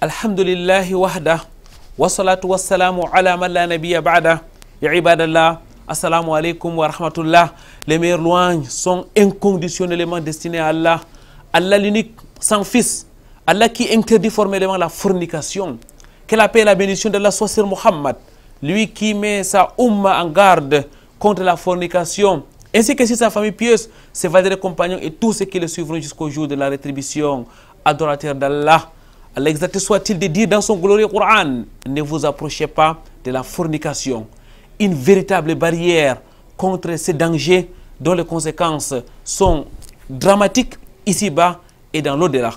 Alhamdulillahi wahda, wassalatu wassalamu ala man la nabiyya ba'da. Ya ibadallah, assalamu alaikum wa rahmatullah. Les meilleures louanges sont inconditionnellement destinées à Allah. Allah l'unique, sans fils. Allah qui interdit formellement la fornication. Que la paix et la bénédiction d'Allah soit sur Muhammad. Lui qui met sa umma en garde contre la fornication. Ainsi que sur sa famille pieuse, ses valeureux compagnons et tous ceux qui le suivront jusqu'au jour de la rétribution. Adorateur d'Allah. Allah exalté soit-il de dire dans son glorieux Coran, ne vous approchez pas de la fornication. Une véritable barrière contre ces dangers dont les conséquences sont dramatiques ici-bas et dans l'au-delà.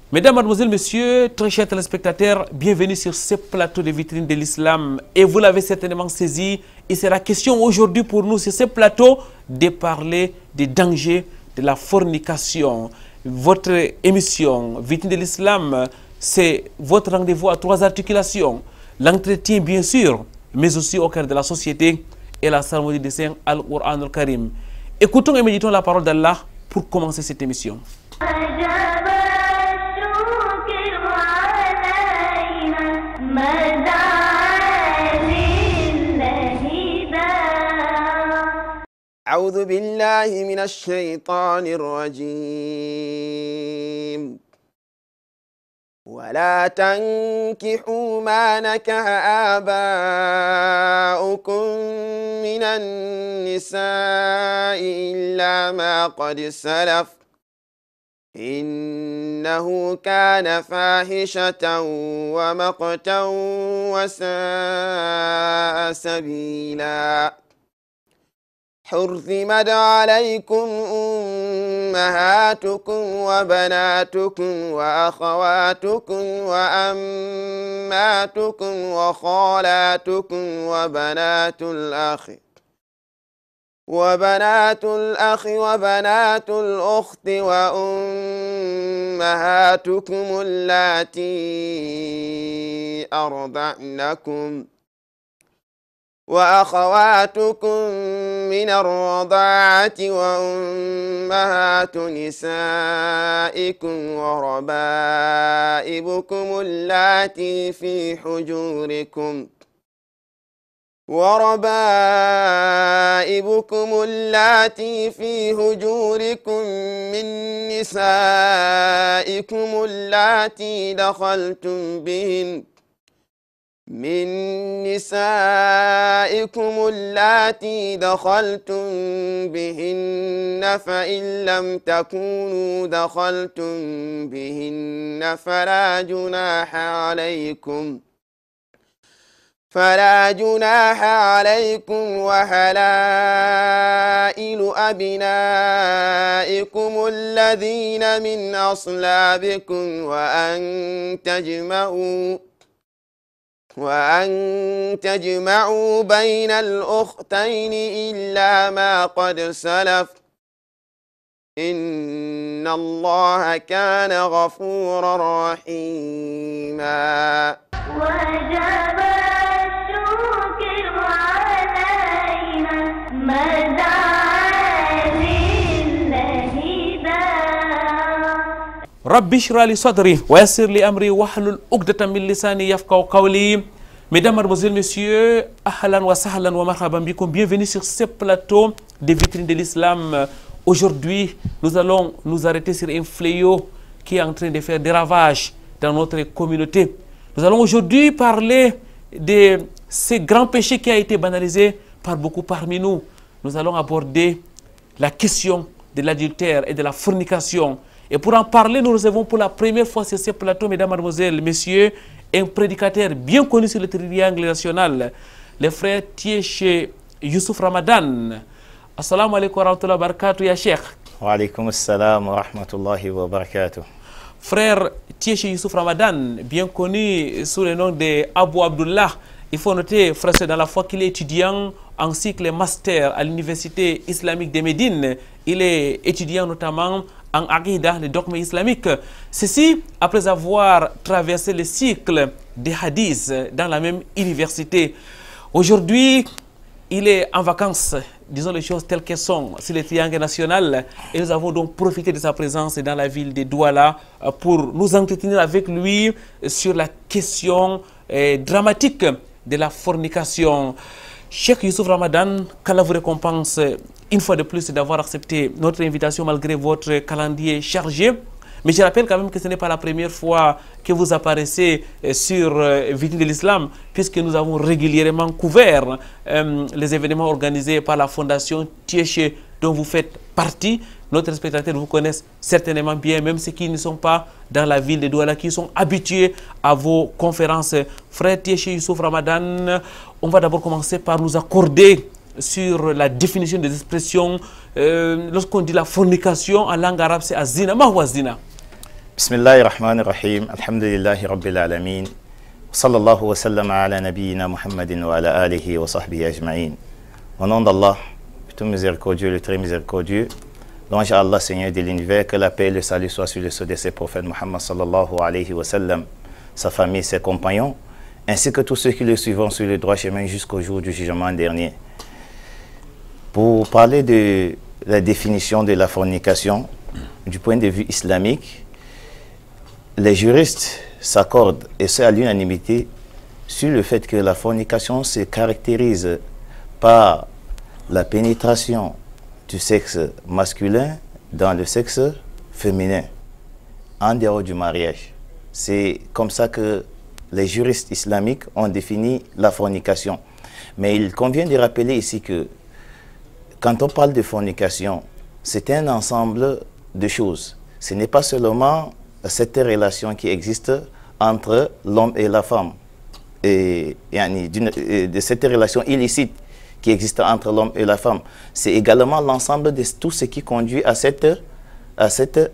Mesdames, Mademoiselles, Messieurs, très chers téléspectateurs, bienvenue sur ce plateau de vitrine de l'islam. Et vous l'avez certainement saisi, il sera question aujourd'hui pour nous sur ce plateau de parler des dangers de la fornication. Votre émission Vitrine de l'islam, c'est votre rendez-vous à trois articulations. L'entretien, bien sûr, mais aussi au cœur de la société et la cérémonie de Saint Al-Qur'an al-Karim. Écoutons et méditons la parole d'Allah pour commencer cette émission. أعوذ بالله من الشيطان الرجيم ولا تنكحوا ما نكح آباؤكم من النساء إلا ما قد سلف إنه كان فاحشة ومقتا وساء سبيلا حرمت عليكم أمهاتكم وبناتكم وأخواتكم وأماتكم وخالاتكم وبنات الأخ وبنات الأخت وأمهاتكم اللاتي أرضعنكم وأخواتكم من الرضاعة وأمهات نسائكم وربائبكم اللاتي في حجوركم من نسائكم اللاتي دخلتم بهن فإن لم تكونوا دخلتم بهن فلا جناح عليكم وحلائل أبنائكم الذين من أصلابكم وأن تجمعوا بين الأختين إلا ما قد سلف إن الله كان غفورا رحيما وجب الشكر علينا مدى رب اشرح لي صدري ويسر لي امري واحلل عقدة من لساني يفقهوا قولي. Mesdames, Mademoiselles, Messieurs, ahlan wa sahlan wa marhaban bikum, bienvenue sur ce plateau des vitrines de l'islam. Aujourd'hui, nous allons nous arrêter sur un fléau qui est en train de faire des ravages dans notre communauté. Nous allons aujourd'hui parler de ce grand péché qui a été banalisé par beaucoup parmi nous. Nous allons aborder la question de l'adultère et de la fornication. Et pour en parler, nous recevons pour la première fois sur ce plateau, mesdames, mademoiselles, messieurs, un prédicateur bien connu sur le triangle national, le frère Tieche Youssouf Ramadan. Assalamu alaikum wa rahmatullahi wa barakatuh, ya Cheikh. Wa alaikum assalam wa rahmatullahi wa barakatuh. Frère Tieche Youssouf Ramadan, bien connu sous le nom de Abou Abdullah. Il faut noter, frère, dans la foi qu'il est étudiant en cycle master à l'université islamique de Médine. Il est étudiant notamment en Aqidah, le dogme islamique. Ceci après avoir traversé le cycle des hadiths dans la même université. Aujourd'hui, il est en vacances, disons les choses telles qu'elles sont, sur le triangle national. Et nous avons donc profité de sa présence dans la ville de Douala pour nous entretenir avec lui sur la question dramatique de la fornication. Cheikh Youssouf Ramadan, qu'Allah vous récompense une fois de plus d'avoir accepté notre invitation malgré votre calendrier chargé. Mais je rappelle quand même que ce n'est pas la première fois que vous apparaissez sur Vitrine de l'Islam, puisque nous avons régulièrement couvert les événements organisés par la Fondation Tieche, dont vous faites partie. Nos téléspectateurs vous connaissent certainement bien, même ceux qui ne sont pas dans la ville de Douala, qui sont habitués à vos conférences. Frère Tieche Youssouf Ramadan, on va d'abord commencer par nous accorder sur la définition des expressions. Lorsqu'on dit la fornication en langue arabe, c'est azina. Ma huwa zina? Bismillahirrahmanirrahim. Alhamdulillahi Rabbil Alamin. Sallallahu wa sallam ala nabiyyina Muhammadin wa ala alihi wa sahbihi ajma'in. Au nom d'Allah, le tout miséricordieux, le très miséricordieux, louange à Allah, Seigneur de l'univers, que la paix et le salut soient sur le sceau de ses prophètes Muhammad sallallahu alayhi wa sallam, sa famille, ses compagnons, ainsi que tous ceux qui le suivront sur le droit chemin jusqu'au jour du jugement dernier. Pour parler de la définition de la fornication, du point de vue islamique, les juristes s'accordent, et c'est à l'unanimité, sur le fait que la fornication se caractérise par la pénétration du sexe masculin dans le sexe féminin, en dehors du mariage. C'est comme ça que les juristes islamiques ont défini la fornication. Mais il convient de rappeler ici que quand on parle de fornication, c'est un ensemble de choses. Ce n'est pas seulement cette relation qui existe entre l'homme et la femme, et de cette relation illicite qui existe entre l'homme et la femme. C'est également l'ensemble de tout ce qui conduit à cette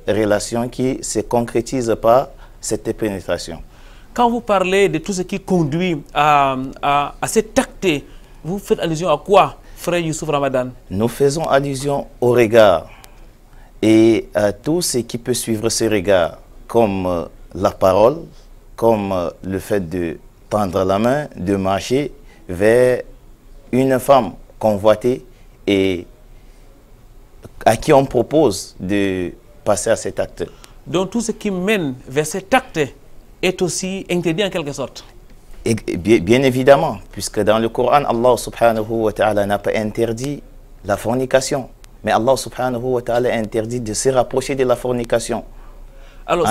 relation qui se concrétise par cette pénétration. Quand vous parlez de tout ce qui conduit à cet acte, vous faites allusion à quoi, frère Youssouf Ramadan? Nous faisons allusion au regard et à tout ce qui peut suivre ce regard, comme la parole, comme le fait de tendre la main, de marcher vers une femme convoitée et à qui on propose de passer à cet acte. Donc tout ce qui mène vers cet acte est aussi interdit en quelque sorte. Et bien évidemment, puisque dans le Coran, Allah subhanahu wa ta'ala n'a pas interdit la fornication, mais Allah subhanahu wa ta'ala interdit de se rapprocher de la fornication. Alors,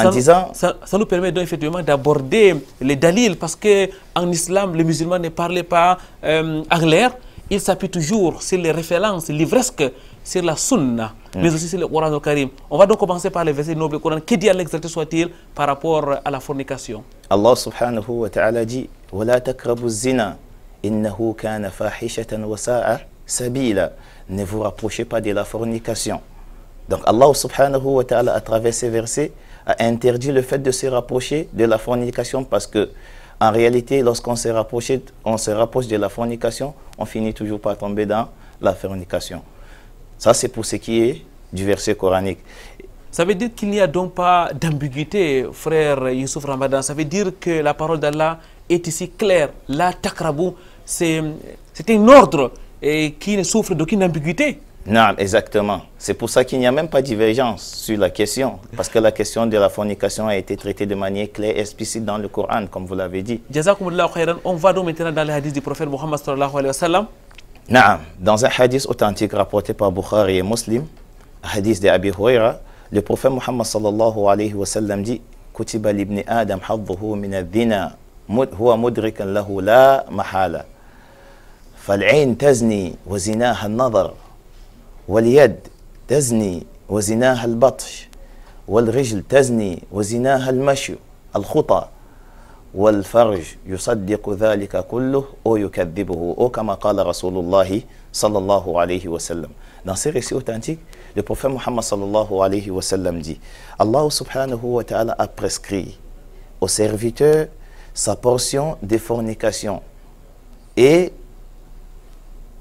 ça nous permet donc effectivement d'aborder les dalils, parce qu'en islam, les musulmans ne parlaient pas en l'air. Ils s'appuient toujours sur les références livresques, sur la sunna, mais aussi sur le Coran al-Karim. On va donc commencer par les versets nobles du Coran. Que dit Allah exalté soit-il par rapport à la fornication? Allah subhanahu wa ta'ala dit « Wa la takrabu zina, innahu kana fahishatan wa sa'a sabila » Ne vous rapprochez pas de la fornication. Donc Allah subhanahu wa ta'ala, à travers ces versets, a interdit le fait de se rapprocher de la fornication, parce que en réalité, lorsqu'on se rapproche de la fornication, on finit toujours par tomber dans la fornication. Ça, c'est pour ce qui est du verset coranique. Ça veut dire qu'il n'y a donc pas d'ambiguïté, frère Youssouf Ramadan. Ça veut dire que la parole d'Allah est ici claire. La takrabou, c'est un ordre qui ne souffre d'aucune ambiguïté. Non, exactement. C'est pour ça qu'il n'y a même pas de divergence sur la question, parce que la question de la fornication a été traitée de manière claire et explicite dans le Coran, comme vous l'avez dit. Jazakumullahu khairan. On va donc maintenant dans les hadiths du prophète Muhammad sallallahu alayhi wa sallam. Non, dans un hadith authentique rapporté par Bukhari et Muslim, hadith de Abi Huraira, le prophète Muhammad sallallahu alayhi wa sallam dit « Kutiba libni Adam hadduhu min ad-dina, huwa mudrikan lahu la mahala. Fal'ain tazni wa zinaha an-nadar. واليد تزني وزناها البطش والرجل تزني وزناها المشي الخطى والفرج يصدق ذلك كله أو يكذبه أو كما قال رسول الله صلى الله عليه وسلم. Dans ces récits authentiques, le prophète Muhammad sallallahu alayhi wa sallam dit Allah subhanahu wa ta'ala a prescrit au serviteur sa portion de fornication et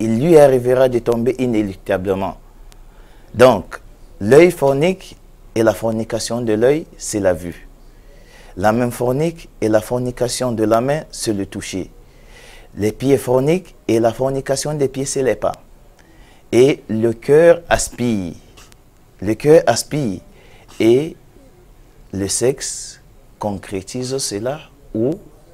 il lui arrivera de tomber inéluctablement. Donc, l'œil fornique et la fornication de l'œil, c'est la vue. La main fornique et la fornication de la main, c'est le toucher. les pieds forniquent et la fornication des pieds, c'est les pas. Et le cœur aspire. Le cœur aspire et le sexe concrétise cela ou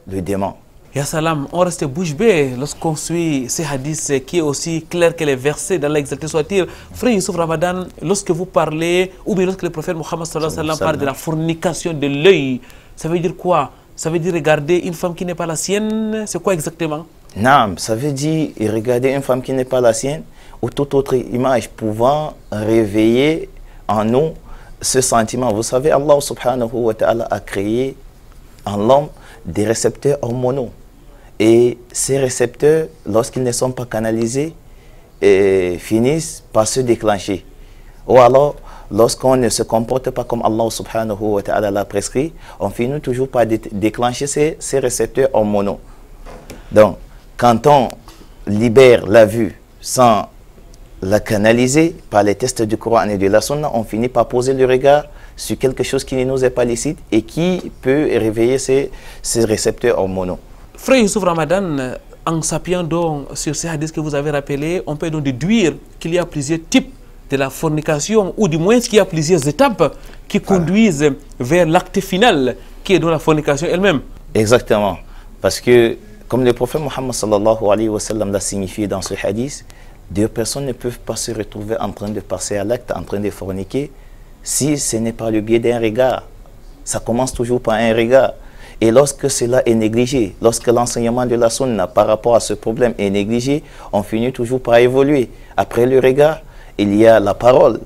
le démon. Ya salam, on reste bouche bée lorsqu'on suit ces hadiths qui est aussi clair que les versets dans l'exalté soit-il. Frère Youssouf Ramadan, lorsque vous parlez, ou bien lorsque le prophète Mohammed sallallahu alayhi wa sallam parle de la fornication de l'œil, ça veut dire quoi? Ça veut dire regarder une femme qui n'est pas la sienne? C'est quoi exactement? Non, ça veut dire regarder une femme qui n'est pas la sienne ou toute autre image pouvant réveiller en nous ce sentiment. Vous savez, Allah subhanahu wa ta'ala a créé en l'homme des récepteurs hormonaux. Et ces récepteurs, lorsqu'ils ne sont pas canalisés, finissent par se déclencher. Ou alors, lorsqu'on ne se comporte pas comme Allah subhanahu wa ta'ala l'a prescrit, on finit toujours par déclencher ces récepteurs hormonaux. Donc, quand on libère la vue sans la canaliser par les tests du Coran et de la Sunna, on finit par poser le regard sur quelque chose qui ne nous est pas licite et qui peut réveiller ces récepteurs hormonaux. Frère Youssouf Ramadan, en s'appuyant donc sur ces hadiths que vous avez rappelés, on peut donc déduire qu'il y a plusieurs types de la fornication, ou du moins qu'il y a plusieurs étapes qui conduisent vers l'acte final, qui est donc la fornication elle-même. Exactement. Parce que, comme le prophète Mohammed sallallahu alayhi wa sallam l'a signifié dans ce hadith, deux personnes ne peuvent pas se retrouver en train de passer à l'acte, en train de forniquer, si ce n'est pas le biais d'un regard. Ça commence toujours par un regard. Et lorsque cela est négligé, lorsque l'enseignement de la sunna par rapport à ce problème est négligé, on finit toujours par évoluer. Après le regard, il y a la parole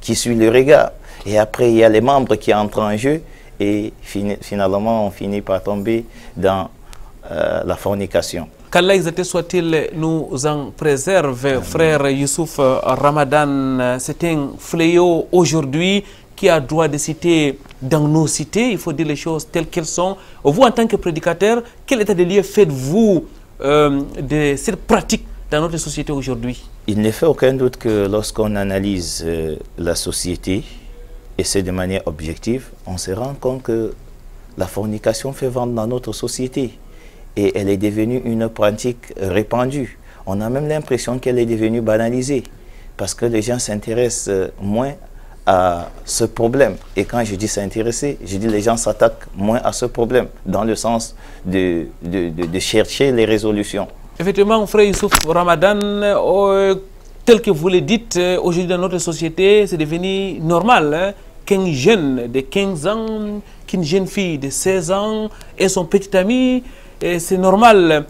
qui suit le regard. Et après, il y a les membres qui entrent en jeu. Et finalement, on finit par tomber dans la fornication. Qu'Allah exalté soit-il nous en préserve, frère Youssouf Ramadan. C'est un fléau aujourd'hui qui a droit de citer dans nos cités. Il faut dire les choses telles qu'elles sont. Vous, en tant que prédicateur, quel état de lieu faites-vous de cette pratique dans notre société aujourd'hui? Il ne fait aucun doute que lorsqu'on analyse la société, et c'est de manière objective, on se rend compte que la fornication fait vendre dans notre société. Et elle est devenue une pratique répandue. On a même l'impression qu'elle est devenue banalisée. Parce que les gens s'intéressent moins à ce problème. Et quand je dis s'intéresser, je dis les gens s'attaquent moins à ce problème, dans le sens de chercher les résolutions. Effectivement, frère Youssouf Ramadan, tel que vous le dites, aujourd'hui dans notre société, c'est devenu normal hein, qu'un jeune de 15 ans, qu'une jeune fille de 16 ans et son petit ami, c'est normal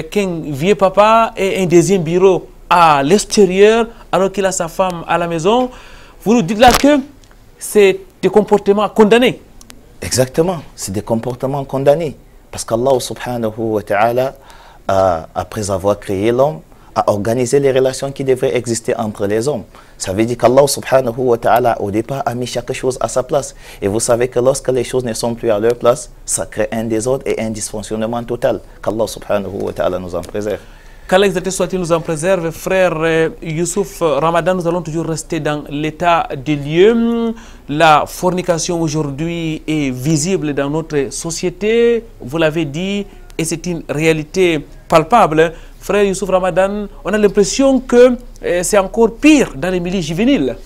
qu'un vieux papa ait un deuxième bureau à l'extérieur alors qu'il a sa femme à la maison. Vous nous dites là que c'est des comportements condamnés. Exactement, c'est des comportements condamnés. Parce qu'Allah subhanahu wa ta'ala, après avoir créé l'homme, a organisé les relations qui devraient exister entre les hommes. Ça veut dire qu'Allah subhanahu wa ta'ala au départ a mis chaque chose à sa place. Et vous savez que lorsque les choses ne sont plus à leur place, ça crée un désordre et un dysfonctionnement total. Qu'Allah subhanahu wa ta'ala nous en préserve. Qu'Allah exalté soit-il nous en préserve. Frère Youssouf Ramadan, nous allons toujours rester dans l'état des lieux. La fornication aujourd'hui est visible dans notre société. Vous l'avez dit, et c'est une réalité palpable. Frère Youssouf Ramadan, on a l'impression que c'est encore pire dans les milieux juvéniles.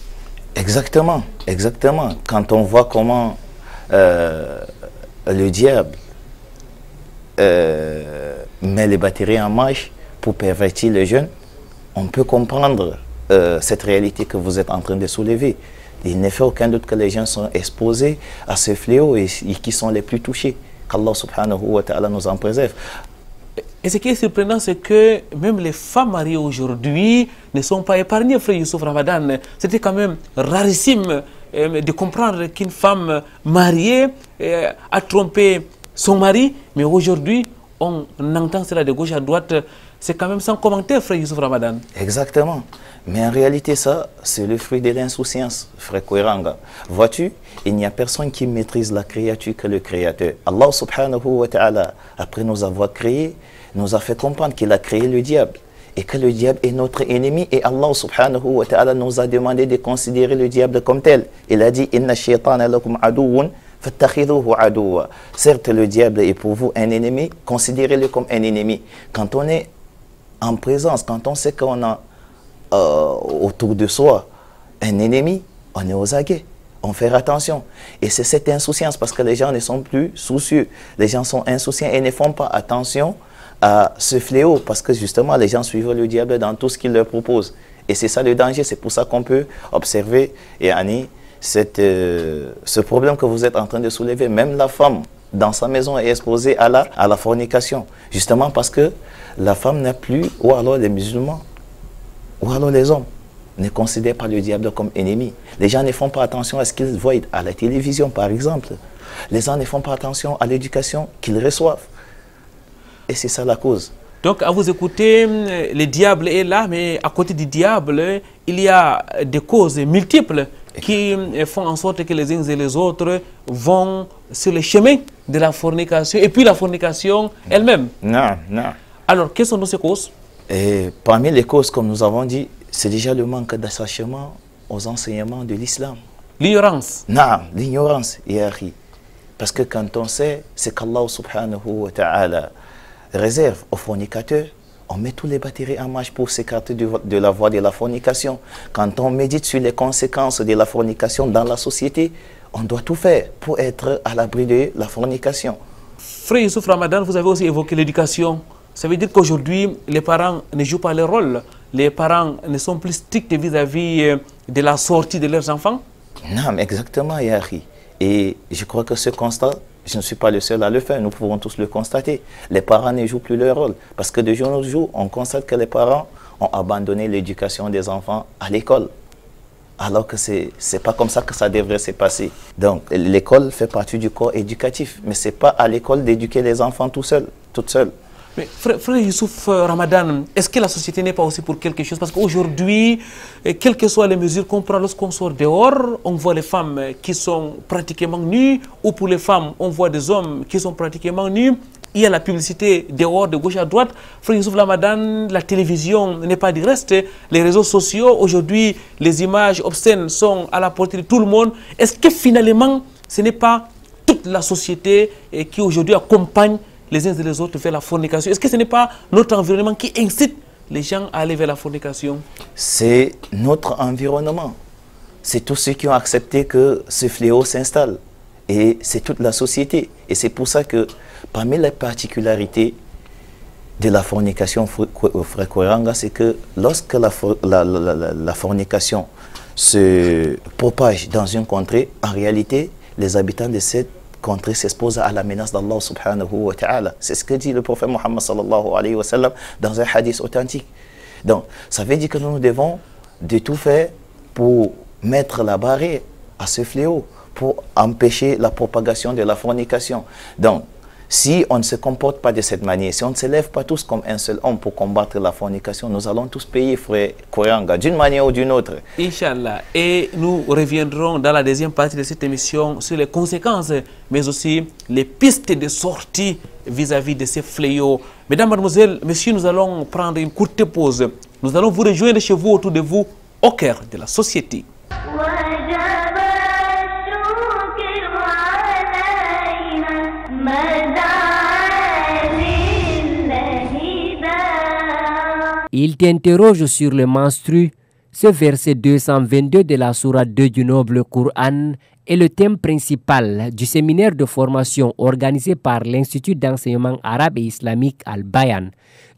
Exactement, exactement. Quand on voit comment le diable met les batteries en marche pour pervertir les jeunes, on peut comprendre cette réalité que vous êtes en train de soulever. Il ne fait aucun doute que les gens sont exposés à ce fléau et qui sont les plus touchés. Qu'Allah subhanahu wa ta'ala nous en préserve. Et ce qui est surprenant, c'est que même les femmes mariées aujourd'hui ne sont pas épargnées, frère Youssouf Ramadan. C'était quand même rarissime de comprendre qu'une femme mariée a trompé son mari, mais aujourd'hui, on entend cela de gauche à droite. C'est quand même sans commentaire, frère Youssouf Ramadan. Exactement. Mais en réalité, ça, c'est le fruit de l'insouciance, frère Kouiranga. Vois-tu, il n'y a personne qui maîtrise la créature que le Créateur. Allah subhanahu wa ta'ala, après nous avoir créés, nous a fait comprendre qu'il a créé le diable. Et que le diable est notre ennemi. Et Allah subhanahu wa ta'ala nous a demandé de considérer le diable comme tel. Il a dit, « Inna shaytana lakum aduwun فَاتَّخِذُوهُ عَدُوًّا. Certes, le diable est pour vous un ennemi, considérez-le comme un ennemi. Quand on est en présence, quand on sait qu'on a autour de soi un ennemi, on est aux aguets, on fait attention. Et c'est cette insouciance, parce que les gens ne sont plus soucieux. Les gens sont insouciants et ne font pas attention à ce fléau, parce que justement, les gens suivent le diable dans tout ce qu'il leur propose. Et c'est ça le danger, c'est pour ça qu'on peut observer, et Annie, ce problème que vous êtes en train de soulever. Même la femme, dans sa maison, est exposée à la fornication. Justement parce que la femme n'a plus, ou alors les musulmans, ou alors les hommes, ne considèrent pas le diable comme ennemi. Les gens ne font pas attention à ce qu'ils voient à la télévision, par exemple. Les gens ne font pas attention à l'éducation qu'ils reçoivent. Et c'est ça la cause. Donc, à vous écouter, le diable est là, mais à côté du diable, il y a des causes multiples qui font en sorte que les uns et les autres vont sur le chemin de la fornication, et puis la fornication elle-même. Non, non. Alors, quelles sont ces causes? Et parmi les causes, comme nous avons dit, c'est déjà le manque d'attachement aux enseignements de l'islam. L'ignorance. Non, l'ignorance, Yahri. Parce que quand on sait, c'est qu'Allah subhanahu wa ta'ala réserve aux fornicateurs, on met tous les batteries en marche pour s'écarter de la voie de la fornication. Quand on médite sur les conséquences de la fornication dans la société, on doit tout faire pour être à l'abri de la fornication. Frère Youssouf Ramadan, vous avez aussi évoqué l'éducation. Ça veut dire qu'aujourd'hui, les parents ne jouent pas leur rôle. Les parents ne sont plus stricts vis-à-vis de la sortie de leurs enfants. Non, mais exactement, Yahri. Et je crois que ce constat, je ne suis pas le seul à le faire, nous pouvons tous le constater. Les parents ne jouent plus leur rôle. Parce que de jour en jour, on constate que les parents ont abandonné l'éducation des enfants à l'école. Alors que ce n'est pas comme ça que ça devrait se passer. Donc, l'école fait partie du corps éducatif. Mais ce n'est pas à l'école d'éduquer les enfants toute seule. Mais frère Youssouf Ramadan, est-ce que la société n'est pas aussi pour quelque chose? Parce qu'aujourd'hui, quelles que soient les mesures qu'on prend lorsqu'on sort dehors, on voit les femmes qui sont pratiquement nues, ou pour les femmes, on voit des hommes qui sont pratiquement nus. Il y a la publicité dehors, de gauche à droite. Frère Youssouf Ramadan, la télévision n'est pas du reste. Les réseaux sociaux, aujourd'hui, les images obscènes sont à la portée de tout le monde. Est-ce que finalement, ce n'est pas toute la société qui aujourd'hui accompagne les uns et les autres vers la fornication? Est-ce que ce n'est pas notre environnement qui incite les gens à aller vers la fornication? C'est notre environnement. C'est tous ceux qui ont accepté que ce fléau s'installe. Et c'est toute la société. Et c'est pour ça que parmi les particularités de la fornication, frère Koiranga, c'est que lorsque la fornication se propage dans une contrée, en réalité, les habitants de cette contrée s'exposent à la menace d'Allah subhanahu wa ta'ala. C'est ce que dit le prophète Muhammad sallallahu alayhi wa sallam dans un hadith authentique. Donc, ça veut dire que nous devons de tout faire pour mettre la barrière à ce fléau, pour empêcher la propagation de la fornication. Donc, si on ne se comporte pas de cette manière, si on ne se lève pas tous comme un seul homme pour combattre la fornication, nous allons tous payer, frère Koiranga, d'une manière ou d'une autre. Inch'Allah. Et nous reviendrons dans la deuxième partie de cette émission sur les conséquences, mais aussi les pistes de sortie vis-à-vis de ces fléaux. Mesdames, mademoiselles, messieurs, nous allons prendre une courte pause. Nous allons vous rejoindre chez vous, autour de vous, au cœur de la société. Il t'interroge sur le menstru. Ce verset 222 de la sourate 2 du noble Coran est le thème principal du séminaire de formation organisé par l'Institut d'enseignement arabe et islamique Al-Bayan.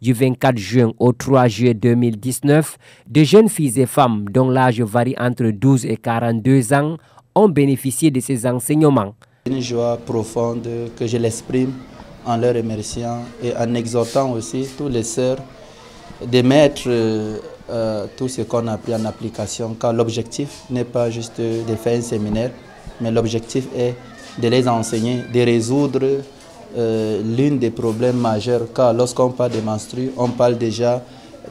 Du 24 juin au 3 juillet 2019, de jeunes filles et femmes dont l'âge varie entre 12 et 42 ans ont bénéficié de ces enseignements. Une joie profonde que je l'exprime en leur remerciant et en exhortant aussi tous les sœurs de mettre tout ce qu'on a appris en application, car l'objectif n'est pas juste de faire un séminaire, mais l'objectif est de les enseigner, de résoudre l'une des problèmes majeurs, car lorsqu'on parle de menstrues, on parle déjà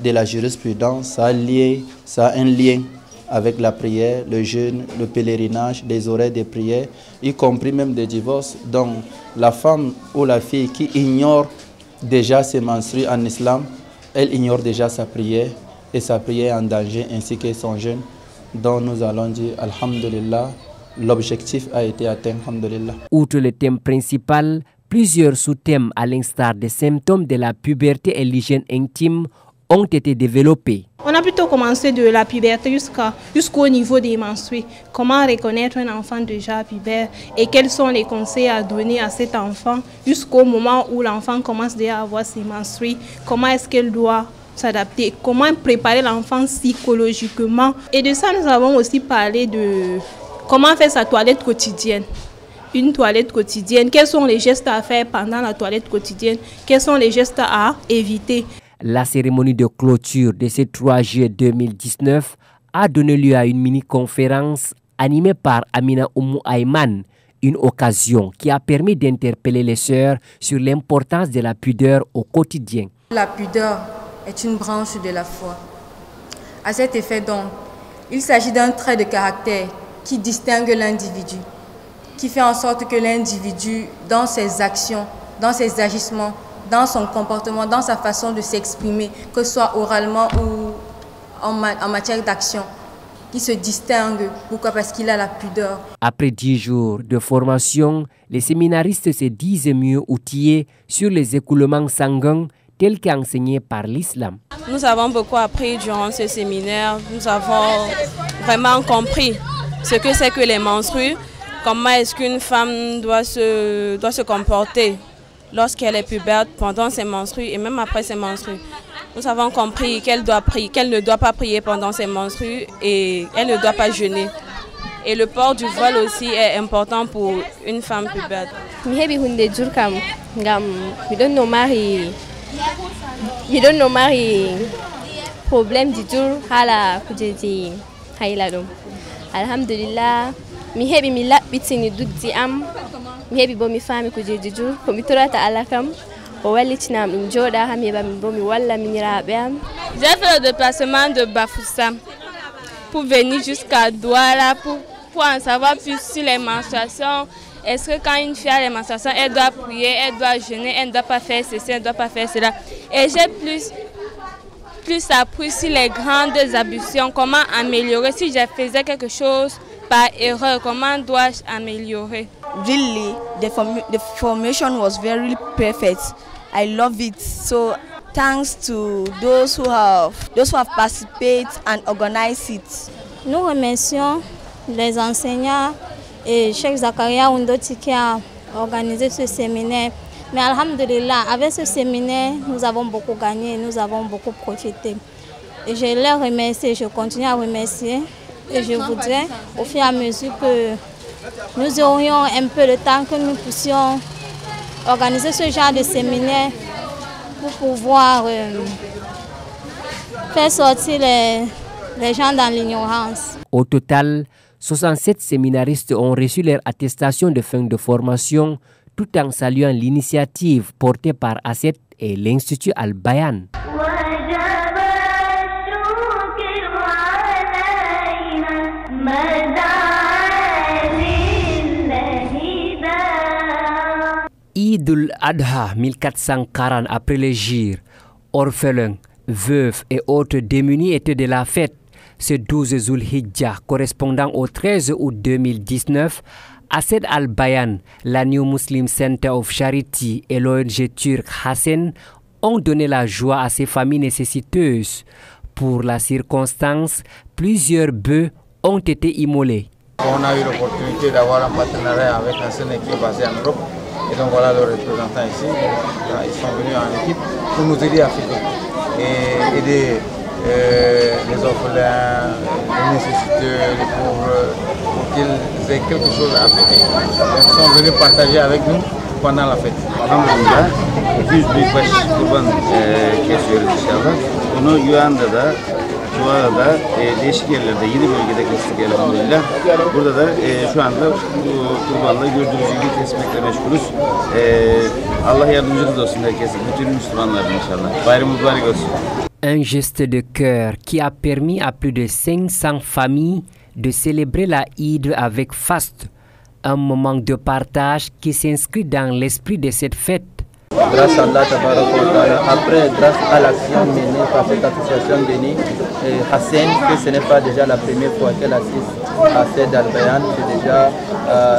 de la jurisprudence, ça a un lien avec la prière, le jeûne, le pèlerinage, des horaires de prière, y compris même des divorces. Donc la femme ou la fille qui ignore déjà ses menstrues en islam, elle ignore déjà sa prière et sa prière est en danger ainsi que son jeûne. Donc nous allons dire Alhamdulillah, l'objectif a été atteint, alhamdulillah. Outre le thème principal, plusieurs sous-thèmes à l'instar des symptômes de la puberté et l'hygiène intime ont été développés. On a plutôt commencé de la puberté jusqu'au niveau des menstrues. Comment reconnaître un enfant déjà pubère et quels sont les conseils à donner à cet enfant jusqu'au moment où l'enfant commence déjà à avoir ses menstrues. Comment est-ce qu'elle doit s'adapter, comment préparer l'enfant psychologiquement. Et de ça, nous avons aussi parlé de comment faire sa toilette quotidienne. Une toilette quotidienne, quels sont les gestes à faire pendant la toilette quotidienne, quels sont les gestes à éviter. La cérémonie de clôture de ce 3 juillet 2019 a donné lieu à une mini-conférence animée par Amina Oumou Ayman, une occasion qui a permis d'interpeller les sœurs sur l'importance de la pudeur au quotidien. La pudeur est une branche de la foi. À cet effet donc, il s'agit d'un trait de caractère qui distingue l'individu, qui fait en sorte que l'individu, dans ses actions, dans ses agissements, dans son comportement, dans sa façon de s'exprimer, que ce soit oralement ou en matière d'action, qui se distingue. Pourquoi? Parce qu'il a la pudeur. Après 10 jours de formation, les séminaristes se disent mieux outillés sur les écoulements sanguins tels qu'enseignés par l'islam. Nous avons beaucoup appris durant ce séminaire. Nous avons vraiment compris ce que c'est que les menstrues, comment est-ce qu'une femme doit se comporter lorsqu'elle est pubère, pendant ses menstrues et même après ses menstrues. Nous avons compris qu'elle ne doit pas prier pendant ses menstrues et elle ne doit pas jeûner. Et le port du voile aussi est important pour une femme pubère. Mi don no mari problème du jour hala kujeji hayla dum alhamdulillah mi hebi mi labbitini duddi am mi hebi bo mi fami kujeji jour ko mi torata ala kam o wallitinam dum joda ha mi heba mi bo mi walla minirabe am. J'ai fait le déplacement de Bafoussa pour venir jusqu'à Douala pour en savoir plus sur les menstruations. Est-ce que quand une fille a les menstruations, elle doit prier, elle doit jeûner, elle ne doit pas faire ceci, elle ne doit pas faire cela. Et j'ai plus appris sur les grandes ablutions, comment améliorer. Si je faisais quelque chose par erreur, comment dois-je améliorer? Really, the formation was very perfect. I love it. So thanks to those who have participated and organized it. Nous remercions les enseignants et Cheikh Zakaria Oundoti qui a organisé ce séminaire. Mais alhamdulillah, avec ce séminaire, nous avons beaucoup gagné, nous avons beaucoup profité. Et je les remercie, je continue à remercier. Et je voudrais, au fur et à mesure que nous aurions un peu de temps, que nous puissions organiser ce genre de séminaire pour pouvoir faire sortir les gens dans l'ignorance. Au total, 67 séminaristes ont reçu leur attestation de fin de formation tout en saluant l'initiative portée par ACET et l'Institut Al-Bayan. Eid al-Adha 1440 après le Jir, orphelins, veuves et autres démunis étaient de la fête. Ce 12 Zulhijjah correspondant au 13 août 2019, ACET Al-Bayan, la New Muslim Center of Charity et l'ONG turc Hassan ont donné la joie à ces familles nécessiteuses. Pour la circonstance, plusieurs bœufs ont été immolés. On a eu l'opportunité d'avoir un partenariat avec Hassan qui est basé en Europe. Et donc voilà leurs représentants ici. Ils sont venus en équipe pour nous aider à faire et aider les orphelins, les nécessiteux, les pauvres, pour qu'ils aient quelque chose à fêter. Ils sont venus partager avec nous pendant la fête. Alhamdulillah, 200 büyükbaş kurban kesiyoruz inşallah. Bunu Yuan'da da, Çuvala'da, değişik yerlerde, 7 bölgede kestik elhamdülillah. Burada da şu anda bu kurbanla gördüğünüz gibi kesmekle meşgulüz. Allah yardımcınız olsun herkese, bütün Müslümanlar inşallah. Bayram mübarek olsun. Un geste de cœur qui a permis à plus de 500 familles de célébrer la Eid avec faste. Un moment de partage qui s'inscrit dans l'esprit de cette fête. Grâce à Allah, après, grâce à l'action menée par cette association bénie, Hassan, que ce n'est pas déjà la première fois qu'elle assiste à ACET Al-Bayan, c'est déjà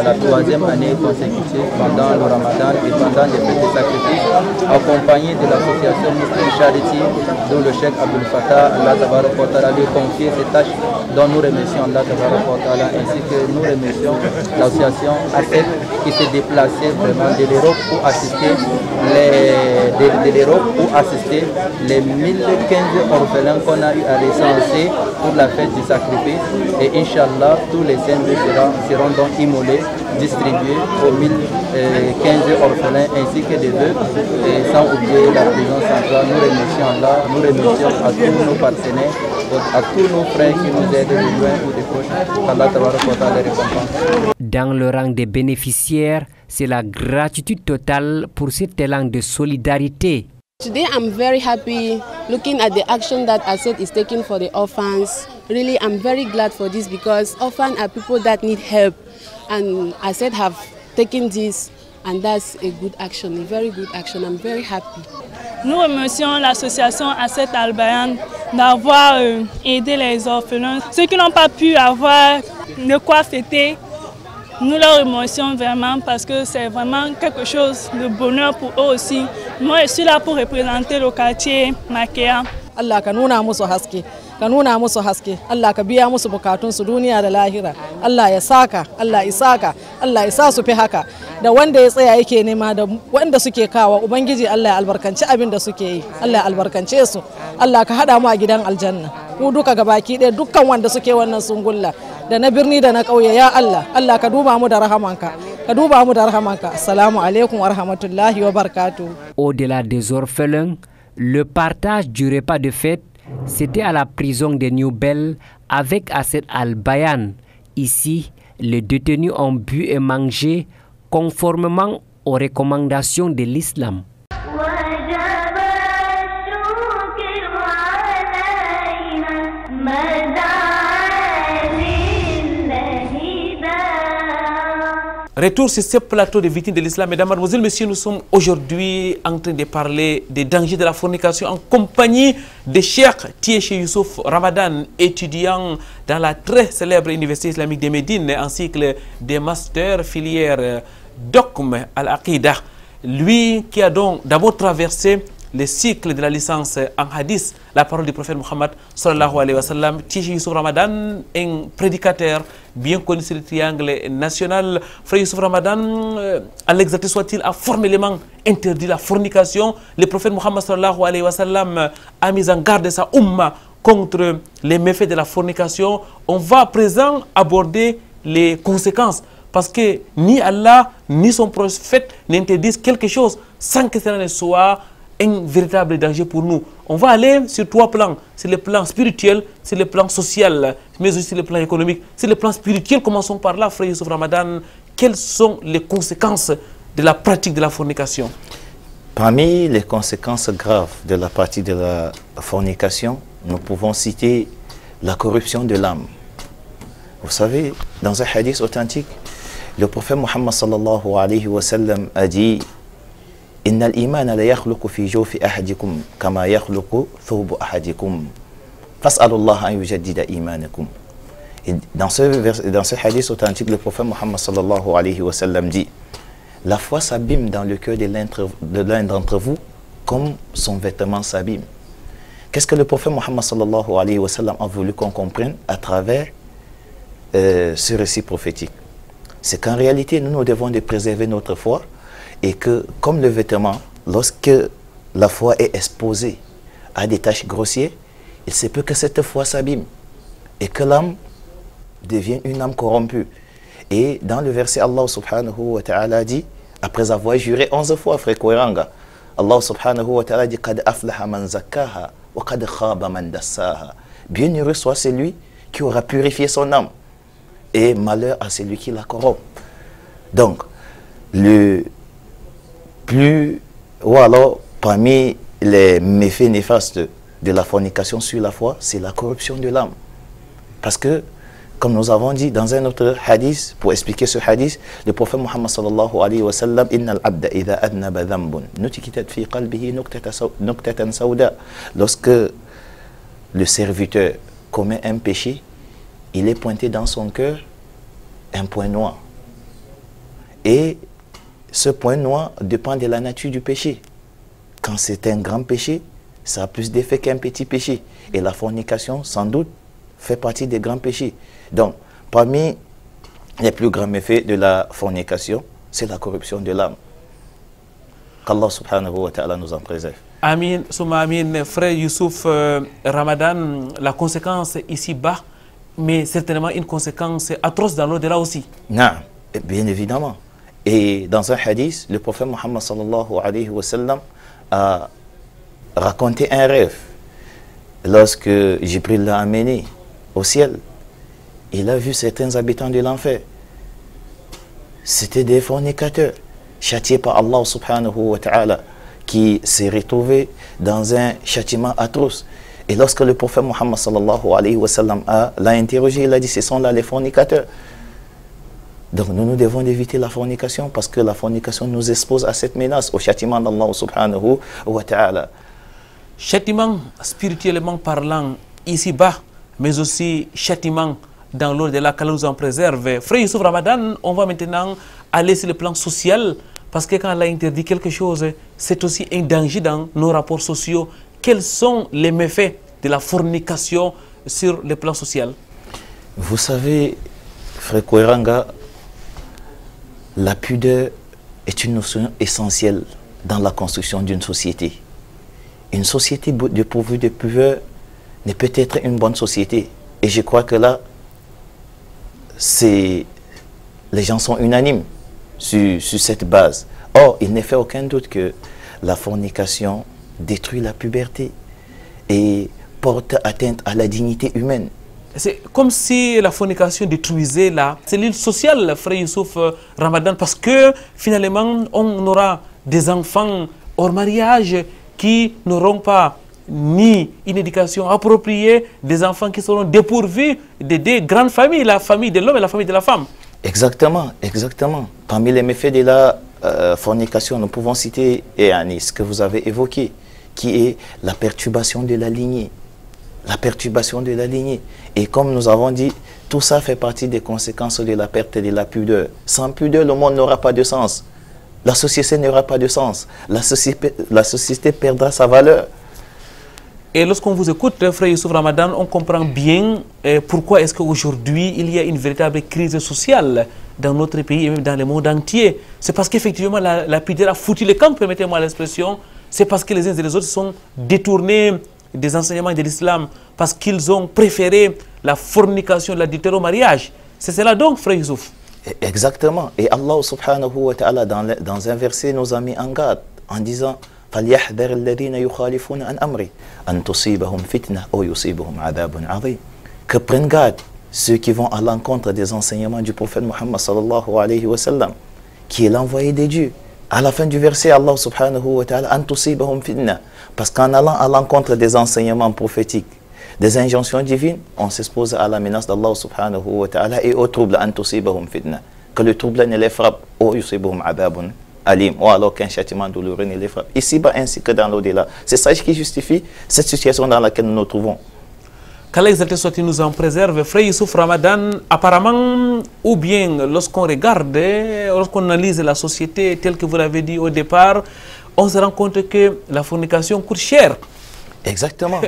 la 3e année consécutive pendant le Ramadan et pendant les fêtes de sacrifice, accompagné de l'association Muslim Charity, dont le Cheikh Abdel Fattah, Allah Tabaraka wa Ta'ala, lui confié ces tâches, dont nous remercions Allah Tabaraka wa Ta'ala, ainsi que nous remercions l'association ACET qui s'est déplacée vraiment de l'Europe pour assister les 1015 orphelins qu'on a eu à recenser pour la fête du sacrifice. Et Inch'Allah, tous les 5 seront donc immolés, distribués aux 1015 orphelins ainsi que des veuves, et sans oublier la prison centrale. Nous remercions Allah, nous remercions à tous nos partenaires, à tous nos frères qui nous aident de loin ou de proche. Allah Tabaraka wa Ta'ala les récompense. Dans le rang des bénéficiaires, c'est la gratitude totale pour cet élan de solidarité. Today I'm very happy looking at the action that ACET is taking for the orphans. Really, I'm very glad for this because orphans are people that need help, and ACET have taken this, and that's a good action, a very good action. I'm very happy. Nous remercions l'association ACET Al Bayan d'avoir aidé les orphelins. Ceux qui n'ont pas pu avoir de quoi fêter, nous leur remercions vraiment parce que c'est vraiment quelque chose de bonheur pour eux aussi. Moi, je suis là pour représenter le quartier Makea. Allah ka nuna musu haske, ka nuna musu haske, Allah ka biya musu bukatun su duniya da lahira. Allah ya saka, Allah ya saka, Allah ya sa su fi haka. Da wanda ya tsaya yake nema da wanda suke kawa ubangiji Allah ya albarkanci abin da suke yi. Allah ya albarkance su. Allah ka hada mu a gidan aljanna. Mu duka gabaki ɗaya dukkan wanda suke wannan sungulla da na birni da na ƙauye, ya Allah, Allah ka duba mu da rahamanka. Ka duba mu da rahamanka. Assalamu alaikum wa rahmatullahi wa barakatuh. Au-delà des orphelins, le partage du repas de fête, c'était à la prison de New Bell avec ACET Al Bayan. Ici, les détenus ont bu et mangé conformément aux recommandations de l'islam. Retour sur ce plateau de victimes de l'islam. Mesdames, mademoiselles, messieurs, nous sommes aujourd'hui en train de parler des dangers de la fornication en compagnie de Cheikh Tieche Youssouf Ramadan, étudiant dans la très célèbre Université islamique de Médine en cycle des masters filière Dokm al-Aqida. Lui qui a donc d'abord traversé le cycle de la licence en hadith, la parole du prophète Mohammed sallallahu alayhi wa sallam. Tieche Youssouf Ramadan, un prédicateur bien connu sur le triangle national. Frère Youssouf Ramadan, à l'exalté soit-il, a formellement interdit la fornication. Le prophète Mohammed sallallahu alayhi wa sallam a mis en garde sa umma contre les méfaits de la fornication. On va à présent aborder les conséquences, parce que ni Allah ni son prophète n'interdisent quelque chose sans que cela ne soit un véritable danger pour nous. On va aller sur 3 plans. C'est le plan spirituel, c'est le plan social, mais aussi le plan économique. C'est le plan spirituel. Commençons par là, frère Youssouf Ramadan. Quelles sont les conséquences de la pratique de la fornication? Parmi les conséquences graves de la pratique de la fornication, nous pouvons citer la corruption de l'âme. Vous savez, dans un hadith authentique, le prophète Mohammed sallallahu alayhi wa sallam a dit: إن الإيمان لا يخلق في جوف أحدكم كما يخلق ثوب أحدكم فاسألوا الله أن يجدد إيمانكم. Dans ce hadith authentique, le prophète Mohammed sallallahu alayhi wa sallam dit: la foi s'abîme dans le cœur de l'un d'entre vous comme son vêtement s'abîme. Qu'est-ce que le prophète Mohammed sallallahu alayhi wa sallam a voulu qu'on comprenne à travers ce récit prophétique? C'est qu'en réalité, nous devons de préserver notre foi, et que, comme le vêtement, lorsque la foi est exposée à des taches grossières, il se peut que cette foi s'abîme et que l'âme devienne une âme corrompue. Et dans le verset, Allah subhanahu wa ta'ala dit, après avoir juré 11 fois, frère Koueranga, Allah subhanahu wa ta'ala dit: Qad aflaha man zakkaha wa qad khaba man dassaha. Bienheureux soit celui qui aura purifié son âme, et malheur à celui qui la corrompt. Donc, parmi les méfaits néfastes de la fornication sur la foi, c'est la corruption de l'âme. Parce que, comme nous avons dit dans un autre hadith, pour expliquer ce hadith, le prophète Mohammed sallallahu alayhi wa sallam: Inna al-abda idha adnaba dhanbun nutikitat fi qalbihi nuktatan sawda. Lorsque le serviteur commet un péché, il est pointé dans son cœur un point noir. Et ce point noir dépend de la nature du péché. Quand c'est un grand péché, ça a plus d'effet qu'un petit péché. Et la fornication, sans doute, fait partie des grands péchés. Donc, parmi les plus grands méfaits de la fornication, c'est la corruption de l'âme. Qu'Allah subhanahu wa ta'ala nous en préserve. Amin, Souma Amin, frère Youssouf Ramadan, la conséquence ici-bas, mais certainement une conséquence atroce dans l'au-delà aussi. Non, bien évidemment. Et dans un hadith, le prophète Mohammed sallallahu alayhi wa sallam a raconté un rêve. Lorsque Jibril l'a amené au ciel, il a vu certains habitants de l'enfer. C'était des fornicateurs, châtiés par Allah subhanahu wa ta'ala, qui s'est retrouvé dans un châtiment atroce. Et lorsque le prophète Mohammed sallallahu alayhi wa sallam l'a interrogé, il a dit, ce sont là les fornicateurs. Donc nous devons éviter la fornication parce que la fornication nous expose à cette menace, au châtiment d'Allah subhanahu wa ta'ala. Châtiment spirituellement parlant ici-bas, mais aussi châtiment dans l'au-delà qu'Allah nous en préserve. Frère Youssouf Ramadan, on va maintenant aller sur le plan social parce que quand Allah interdit quelque chose, c'est aussi un danger dans nos rapports sociaux. Quels sont les méfaits de la fornication sur le plan social? Vous savez, frère Koueranga, la pudeur est une notion essentielle dans la construction d'une société. Une société dépourvue de pudeur ne peut être une bonne société. Et je crois que là, les gens sont unanimes sur cette base. Or, il n'est fait aucun doute que la fornication détruit la puberté et porte atteinte à la dignité humaine. C'est comme si la fornication détruisait la cellule sociale, frère Youssouf Ramadan, parce que finalement, on aura des enfants hors mariage qui n'auront pas ni une éducation appropriée, des enfants qui seront dépourvus des grandes familles, la famille de l'homme et la famille de la femme. Exactement, exactement. Parmi les méfaits de la fornication, nous pouvons citer ce que vous avez évoqué, qui est la perturbation de la lignée. La perturbation de la lignée. Et comme nous avons dit, tout ça fait partie des conséquences de la perte de la pudeur. Sans pudeur, le monde n'aura pas de sens. La société n'aura pas de sens. La société perdra sa valeur. Et lorsqu'on vous écoute, frère Youssouf Ramadan, on comprend bien pourquoi est-ce qu'aujourd'hui, il y a une véritable crise sociale dans notre pays et même dans le monde entier. C'est parce qu'effectivement, la pudeur a foutu le camp, permettez-moi l'expression. C'est parce que les uns et les autres sont détournés des enseignements de l'islam, parce qu'ils ont préféré la fornication, l'adultère au mariage. C'est cela donc, frère Youssouf. Exactement. Et Allah subhanahu wa ta'ala, dans un verset, nous a mis en garde en disant فَلْيَحْذَرِ الَّذِينَ يُخَالِفُونَ عَنْ أَمْرِهِ أَنْ تُصِيبَهُمْ فِتْنَةٌ أَوْ يُصِيبَهُمْ عَذَابٌ عَظِيمٌ. Que prennent garde ceux qui vont à l'encontre des enseignements du prophète Muhammad sallallahu alayhi wa sallam, qui est l'envoyé de Dieu. À la fin du verset, Allah subhanahu wa ta'ala, أَنْ تُصِيبَهُمْ فِتْنَةٌ. Parce qu'en allant à l'encontre des enseignements prophétiques, des injonctions divines, on s'expose à la menace d'Allah subhanahu wa ta'ala et au trouble, أَنْ تُصِيبَهُمْ فِتْنَةٌ. Que le trouble ne les frappe, أَوْ يُصِيبَهُمْ عَذَابٌ alim, ou alors qu'un châtiment douloureux ne les frappe, ici-bas ainsi que dans l'au-delà. C'est ça qui justifie cette situation dans laquelle nous nous trouvons. Qu'Allah exalté soit-il nous en préserve. Frère Youssouf Ramadan, apparemment, ou bien lorsqu'on regarde, lorsqu'on analyse la société telle que vous l'avez dit au départ, on se rend compte que la fornication coûte cher. Exactement.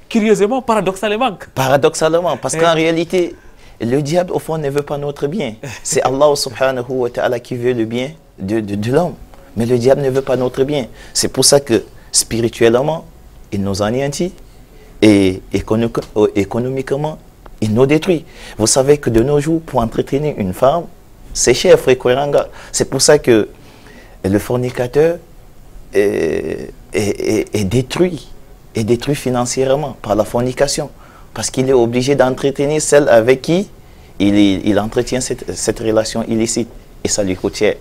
Curieusement, paradoxalement. Paradoxalement, parce qu'en réalité, le diable au fond ne veut pas notre bien. C'est Allah subhanahu wa ta'ala qui veut le bien de l'homme. Mais le diable ne veut pas notre bien. C'est pour ça que spirituellement, il nous anéantit et économiquement, il nous détruit. Vous savez que de nos jours, pour entretenir une femme, c'est cher, frère Koueranga. C'est pour ça que le fornicateur est détruit financièrement par la fornication. Parce qu'il est obligé d'entretenir celle avec qui il entretient cette relation illicite. Et ça lui coûte cher.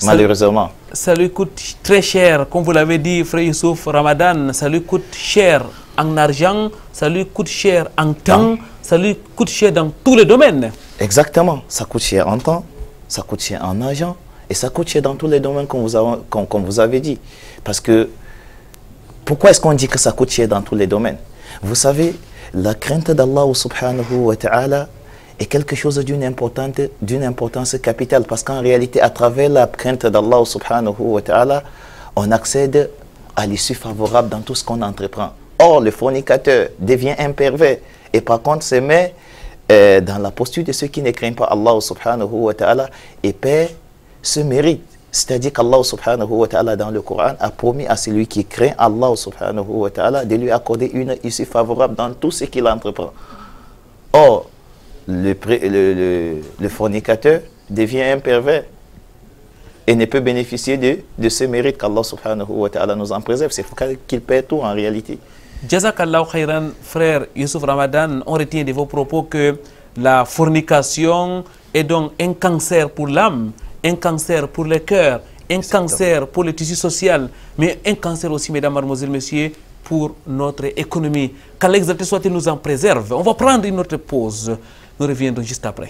Malheureusement. Ça lui coûte très cher, comme vous l'avez dit, frère Youssouf Ramadan. Ça lui coûte cher en argent, ça lui coûte cher en temps, ça lui coûte cher dans tous les domaines. Exactement. Ça coûte cher en temps, ça coûte cher en argent, et ça coûte cher dans tous les domaines comme vous avez dit. Parce que, pourquoi est-ce qu'on dit que ça coûte cher dans tous les domaines? Vous savez, la crainte d'Allah subhanahu wa ta'ala est quelque chose d'une importance capitale, parce qu'en réalité, à travers la crainte d'Allah subhanahu wa ta'ala, on accède à l'issue favorable dans tout ce qu'on entreprend. Or, le fornicateur devient un pervers et par contre se met dans la posture de ceux qui ne craignent pas Allah subhanahu wa ta'ala et perd ce mérite. C'est-à-dire qu'Allah subhanahu wa ta'ala dans le Coran a promis à celui qui craint Allah subhanahu wa ta'ala de lui accorder une issue favorable dans tout ce qu'il entreprend. Or, le fornicateur devient un pervers et ne peut bénéficier de ce mérite qu'Allah subhanahu wa ta'ala nous en préserve. C'est pourquoi qu'il perd tout en réalité. Jazakallah khairan, frère Youssouf Ramadan, on retient de vos propos que la fornication est donc un cancer pour l'âme, un cancer pour le cœur, un cancer pour le tissu social, mais un cancer aussi, mesdames, mademoiselles, messieurs, pour notre économie. Qu'Allah exalté soit-il nous en préserve. On va prendre une autre pause. Nous reviendrons juste après.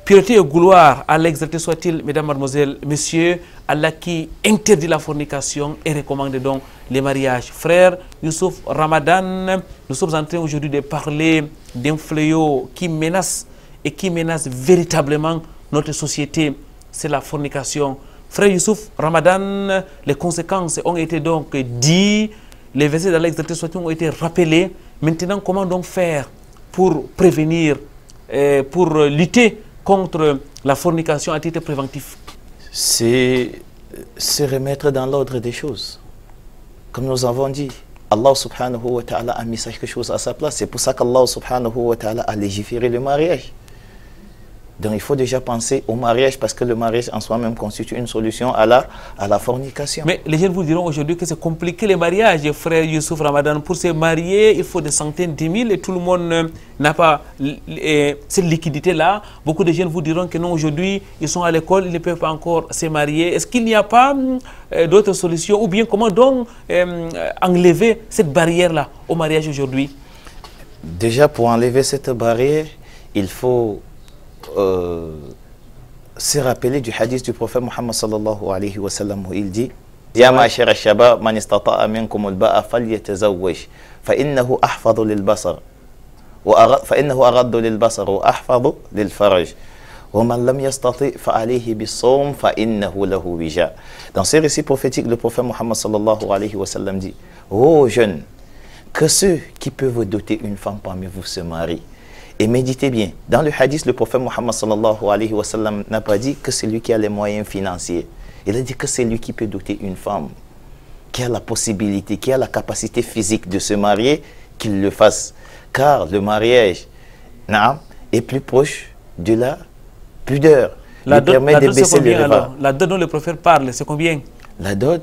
Pureté et gloire à l'exalté soit-il, mesdames, mademoiselles, messieurs, Allah qui interdit la fornication et recommande donc les mariages. Frère Youssouf Ramadan, nous sommes en train aujourd'hui de parler d'un fléau qui menace et qui menace véritablement notre société, c'est la fornication. Frère Youssouf Ramadan, les conséquences ont été donc dites, les versets d'Allah exalté soit-il ont été rappelés. Maintenant, comment donc faire pour prévenir, pour lutter contre la fornication à titre préventif? C'est se remettre dans l'ordre des choses. Comme nous avons dit, Allah subhanahu wa ta'ala a mis quelque chose à sa place. C'est pour ça qu'Allah subhanahu wa ta'ala a légiféré le mariage. Donc il faut déjà penser au mariage parce que le mariage en soi-même constitue une solution à la fornication. Mais les gens vous diront aujourd'hui que c'est compliqué les mariages, frère Youssouf Ramadan. Pour se marier, il faut des centaines de mille et tout le monde n'a pas cette liquidité-là. Beaucoup de jeunes vous diront que non, aujourd'hui, ils sont à l'école, ils ne peuvent pas encore se marier. Est-ce qu'il n'y a pas d'autres solutions ou bien comment donc enlever cette barrière-là au mariage aujourd'hui? Déjà, pour enlever cette barrière, il faut se rappeler du hadith du prophète Muhammad sallallahu alayhi wa sallam où il dit Ya ma'ashar al-shabab man istata'a minkum al-ba'a falyatazawwaj fa innahu ahfadhu lil-basar fa innahu aghaddu lil-basar wa ahfadhu lil-farj wa man lam yastati' fa alayhi bis-sawm fa innahu lahu wija. Dans ce récit prophétique, le prophète Muhammad sallallahu alayhi wa sallam dit ô jeunes, que ceux qui peuvent doter une femme parmi vous se marient. Et méditez bien, dans le hadith, le prophète Muhammad sallallahu alayhi wa sallam n'a pas dit que c'est lui qui a les moyens financiers. Il a dit que c'est lui qui peut doter une femme, qui a la possibilité, qui a la capacité physique de se marier, qu'il le fasse. Car le mariage est plus proche de la pudeur. La dot, c'est combien alors? La dot dont le prophète parle, c'est combien? La dot,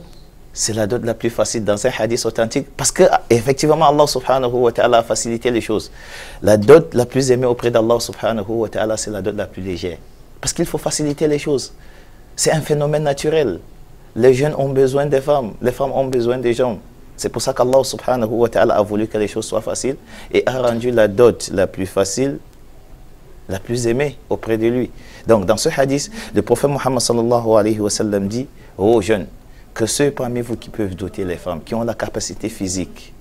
c'est la dot la plus facile dans un hadith authentique parce que effectivement Allah subhanahu wa ta'ala a facilité les choses. La dot la plus aimée auprès d'Allah subhanahu wa ta'ala, c'est la dot la plus légère. Parce qu'il faut faciliter les choses. C'est un phénomène naturel. Les jeunes ont besoin des femmes, les femmes ont besoin des gens. C'est pour ça qu'Allah subhanahu wa ta'ala a voulu que les choses soient faciles et a rendu la dot la plus facile, la plus aimée auprès de lui. Donc dans ce hadith, le prophète Muhammad sallallahu alayhi wa sallam dit aux jeunes, que ceux parmi vous qui peuvent doter les femmes, qui ont la capacité physique,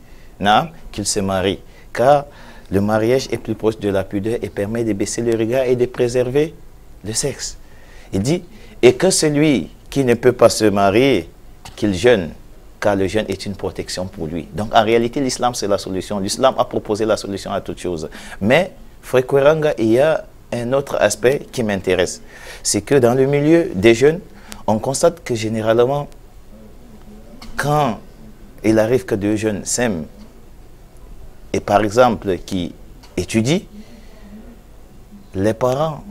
qu'ils se marient. Car le mariage est plus proche de la pudeur et permet de baisser le regard et de préserver le sexe. Il dit, et que celui qui ne peut pas se marier, qu'il jeûne, car le jeûne est une protection pour lui. Donc en réalité, l'islam c'est la solution. L'islam a proposé la solution à toute chose. Mais, Frère Koueranga, il y a un autre aspect qui m'intéresse. C'est que dans le milieu des jeunes, on constate que généralement, quand il arrive que deux jeunes s'aiment et par exemple qui étudient, les parents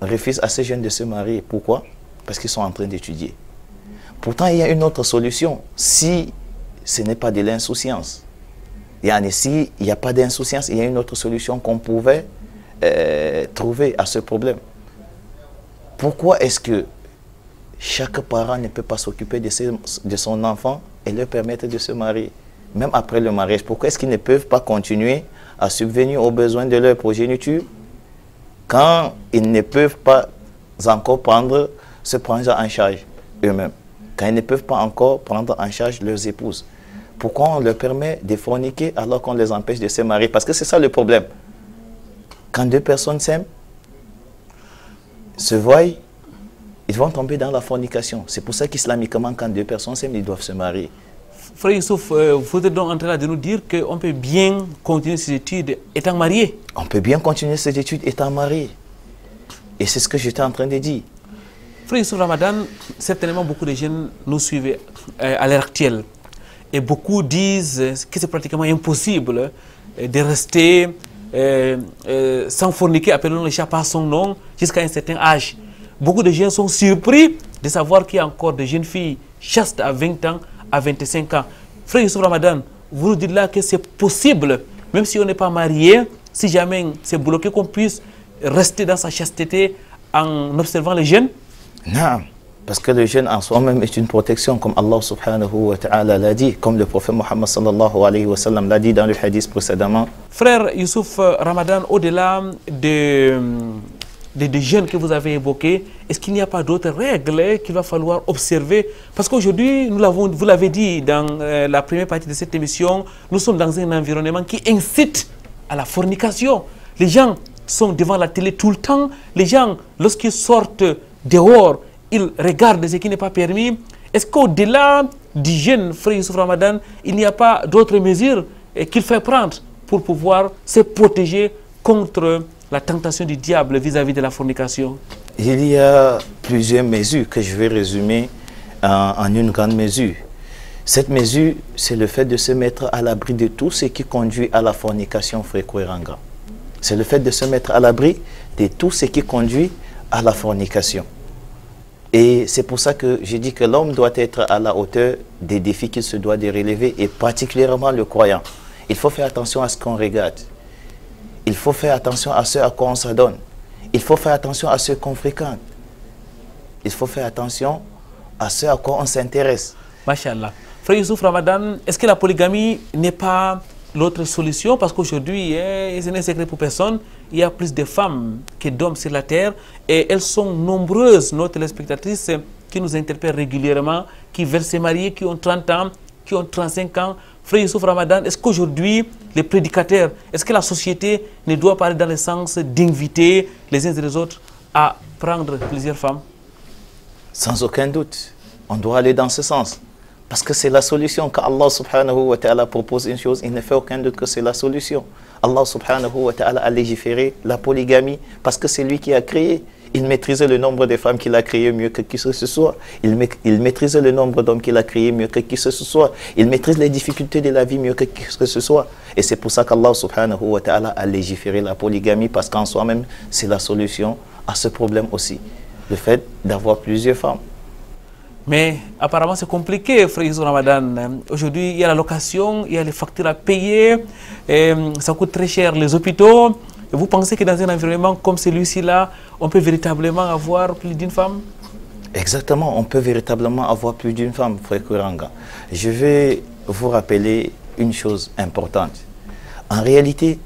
refusent à ces jeunes de se marier. Pourquoi? Parce qu'ils sont en train d'étudier. Pourtant, il y a une autre solution. Si ce n'est pas de l'insouciance, s'il n'y a pas d'insouciance, il y a une autre solution qu'on pouvait trouver à ce problème. Pourquoi est-ce que chaque parent ne peut pas s'occuper de son enfant et leur permettre de se marier, même après le mariage? Pourquoi est-ce qu'ils ne peuvent pas continuer à subvenir aux besoins de leur progéniture quand ils ne peuvent pas encore se prendre en charge? eux-mêmes, quand ils ne peuvent pas encore prendre en charge leurs épouses? Pourquoi on leur permet de forniquer alors qu'on les empêche de se marier? Parce que c'est ça le problème. Quand deux personnes s'aiment, se voient, ils vont tomber dans la fornication. C'est pour ça qu'islamiquement, quand deux personnes s'aiment, ils doivent se marier. Frère Youssouf, vous êtes donc en train de nous dire qu'on peut bien continuer ses études étant marié? On peut bien continuer ses études étant marié. Et c'est ce que j'étais en train de dire. Frère Youssouf Ramadan, certainement beaucoup de jeunes nous suivent à l'heure actuelle. Et beaucoup disent que c'est pratiquement impossible de rester sans forniquer, appelons le chat par son nom, jusqu'à un certain âge. Beaucoup de jeunes sont surpris de savoir qu'il y a encore des jeunes filles chastes à 20 ans, à 25 ans. Frère Youssouf Ramadan, vous nous dites là que c'est possible, même si on n'est pas marié, si jamais c'est bloqué, qu'on puisse rester dans sa chasteté en observant les jeunes? Non, parce que le jeûne en soi-même est une protection, comme Allah subhanahu wa ta'ala l'a dit, comme le prophète Mohammed sallallahu alayhi wa sallam l'a dit dans le hadith précédemment. Frère Youssouf Ramadan, au-delà des jeûnes que vous avez évoqués, est-ce qu'il n'y a pas d'autres règles qu'il va falloir observer? Parce qu'aujourd'hui, vous l'avez dit dans la première partie de cette émission, nous sommes dans un environnement qui incite à la fornication. Les gens sont devant la télé tout le temps. Les gens, lorsqu'ils sortent dehors, ils regardent ce qui n'est pas permis. Est-ce qu'au-delà du jeûne, frère Youssouf Ramadan, il n'y a pas d'autres mesures qu'il faut prendre pour pouvoir se protéger contre la tentation du diable vis-à-vis de la fornication? Il y a plusieurs mesures que je vais résumer en une grande mesure. Cette mesure, c'est le fait de se mettre à l'abri de tout ce qui conduit à la fornication, frère Kouéranga. C'est le fait de se mettre à l'abri de tout ce qui conduit à la fornication. Et c'est pour ça que je dis que l'homme doit être à la hauteur des défis qu'il se doit de relever, et particulièrement le croyant. Il faut faire attention à ce qu'on regarde. Il faut faire attention à ce à quoi on s'adonne. Il faut faire attention à ce qu'on fréquente. Il faut faire attention à ce à quoi on s'intéresse. Machallah. Frère Youssouf Ramadan, est-ce que la polygamie n'est pas l'autre solution? Parce qu'aujourd'hui, ce n'est secret pour personne, il y a plus de femmes que d'hommes sur la terre, et elles sont nombreuses, nos téléspectatrices, qui nous interpellent régulièrement, qui veulent se marier, qui ont 30 ans, qui ont 35 ans. Frère Youssouf Ramadan, est-ce qu'aujourd'hui, les prédicateurs, est-ce que la société ne doit pas aller dans le sens d'inviter les uns et les autres à prendre plusieurs femmes? Sans aucun doute, on doit aller dans ce sens. Parce que c'est la solution. Quand Allah subhanahu wa ta'ala propose une chose, il ne fait aucun doute que c'est la solution. Allah subhanahu wa ta'ala a légiféré la polygamie parce que c'est lui qui a créé. Il maîtrisait le nombre de femmes qu'il a créées mieux que qui que ce soit. Il maîtrisait le nombre d'hommes qu'il a créés mieux que qui que ce soit. Il maîtrise les difficultés de la vie mieux que qui que ce soit. Et c'est pour ça qu'Allah subhanahu wa ta'ala a légiféré la polygamie, parce qu'en soi-même, c'est la solution à ce problème aussi. Le fait d'avoir plusieurs femmes. Mais apparemment, c'est compliqué, frère Youssouf Ramadan. Aujourd'hui, il y a la location, il y a les factures à payer, et ça coûte très cher les hôpitaux. Et vous pensez que dans un environnement comme celui-ci, là, on peut véritablement avoir plus d'une femme? Exactement, on peut véritablement avoir plus d'une femme, frère Kouéranga. Je vais vous rappeler une chose importante. En réalité,